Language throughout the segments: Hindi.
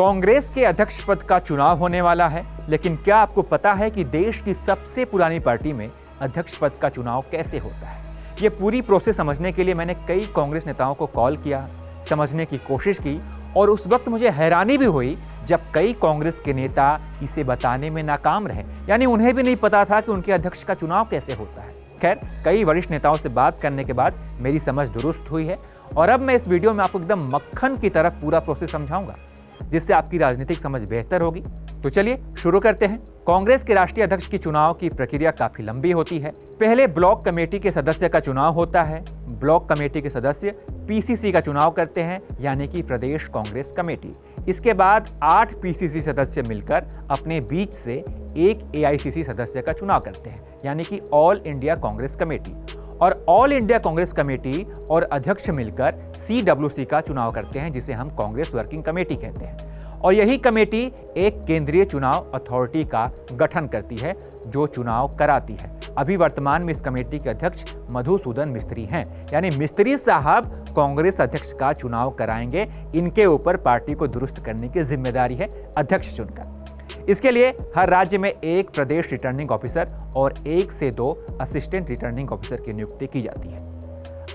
कांग्रेस के अध्यक्ष पद का चुनाव होने वाला है, लेकिन क्या आपको पता है कि देश की सबसे पुरानी पार्टी में अध्यक्ष पद का चुनाव कैसे होता है? ये पूरी प्रोसेस समझने के लिए मैंने कई कांग्रेस नेताओं को कॉल किया, समझने की कोशिश की और उस वक्त मुझे हैरानी भी हुई जब कई कांग्रेस के नेता इसे बताने में नाकाम रहे, यानी उन्हें भी नहीं पता था कि उनके अध्यक्ष का चुनाव कैसे होता है। खैर, कई वरिष्ठ नेताओं से बात करने के बाद मेरी समझ दुरुस्त हुई है और अब मैं इस वीडियो में आपको एकदम मक्खन की तरह पूरा प्रोसेस समझाऊंगा, जिससे आपकी राजनीतिक समझ बेहतर होगी। तो चलिए शुरू करते हैं। कांग्रेस के राष्ट्रीय अध्यक्ष की चुनाव की प्रक्रिया काफी लंबी होती है। पहले ब्लॉक कमेटी के सदस्य का चुनाव होता है। ब्लॉक कमेटी के सदस्य पीसीसी का चुनाव करते हैं, यानी कि प्रदेश कांग्रेस कमेटी। इसके बाद 8 पीसीसी सदस्य मिलकर अपने बीच से एक एआईसीसी सदस्य का चुनाव करते हैं, यानी कि ऑल इंडिया कांग्रेस कमेटी। और ऑल इंडिया कांग्रेस कमेटी और अध्यक्ष मिलकर सीडब्ल्यूसी का चुनाव करते हैं, जिसे हम कांग्रेस वर्किंग कमेटी कहते हैं। और यही कमेटी एक केंद्रीय चुनाव अथॉरिटी का गठन करती है, जो चुनाव कराती है। अभी वर्तमान में इस कमेटी के अध्यक्ष मधुसूदन मिस्त्री हैं, यानी मिस्त्री साहब कांग्रेस अध्यक्ष का चुनाव कराएंगे। इनके ऊपर पार्टी को दुरुस्त करने की जिम्मेदारी है अध्यक्ष चुनकर। इसके लिए हर राज्य में एक प्रदेश रिटर्निंग ऑफिसर और 1 से 2 असिस्टेंट रिटर्निंग ऑफिसर की नियुक्ति की जाती है।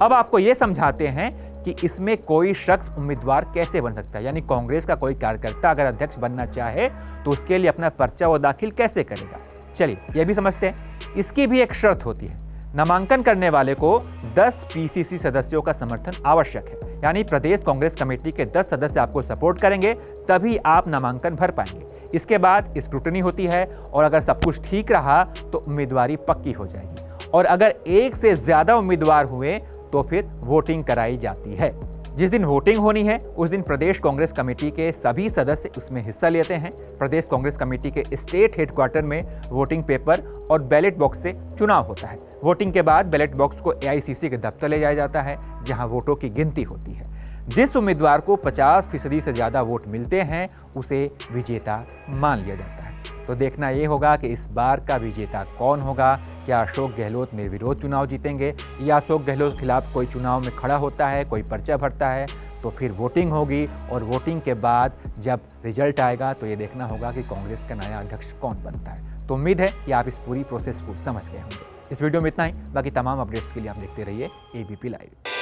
अब आपको यह समझाते हैं कि इसमें कोई शख्स उम्मीदवार कैसे बन सकता है, यानी कांग्रेस का कोई कार्यकर्ता अगर अध्यक्ष बनना चाहे तो उसके लिए अपना पर्चा वो दाखिल कैसे करेगा। चलिए यह भी समझते हैं। इसकी भी एक शर्त होती है, नामांकन करने वाले को 10 पीसीसी सदस्यों का समर्थन आवश्यक है, यानी प्रदेश कांग्रेस कमेटी के 10 सदस्य आपको सपोर्ट करेंगे तभी आप नामांकन भर पाएंगे। इसके बाद स्क्रूटनी होती है और अगर सब कुछ ठीक रहा तो उम्मीदवारी पक्की हो जाएगी। और अगर 1 से ज्यादा उम्मीदवार हुए तो फिर वोटिंग कराई जाती है। जिस दिन वोटिंग होनी है उस दिन प्रदेश कांग्रेस कमेटी के सभी सदस्य उसमें हिस्सा लेते हैं। प्रदेश कांग्रेस कमेटी के स्टेट हेडक्वार्टर में वोटिंग पेपर और बैलेट बॉक्स से चुनाव होता है। वोटिंग के बाद बैलेट बॉक्स को एआईसीसी के दफ्तर ले जाया जाता है, जहां वोटों की गिनती होती है। जिस उम्मीदवार को 50% से ज्यादा वोट मिलते हैं उसे विजेता मान लिया जाता है। तो देखना ये होगा कि इस बार का विजेता कौन होगा। क्या अशोक गहलोत निर्विरोध चुनाव जीतेंगे या अशोक गहलोत के खिलाफ कोई चुनाव में खड़ा होता है, कोई पर्चा भरता है। तो फिर वोटिंग होगी और वोटिंग के बाद जब रिजल्ट आएगा तो ये देखना होगा कि कांग्रेस का नया अध्यक्ष कौन बनता है। तो उम्मीद है कि आप इस पूरी प्रोसेस को समझ गए होंगे। इस वीडियो में इतना ही। बाकी तमाम अपडेट्स के लिए आप देखते रहिए एबीपी लाइव।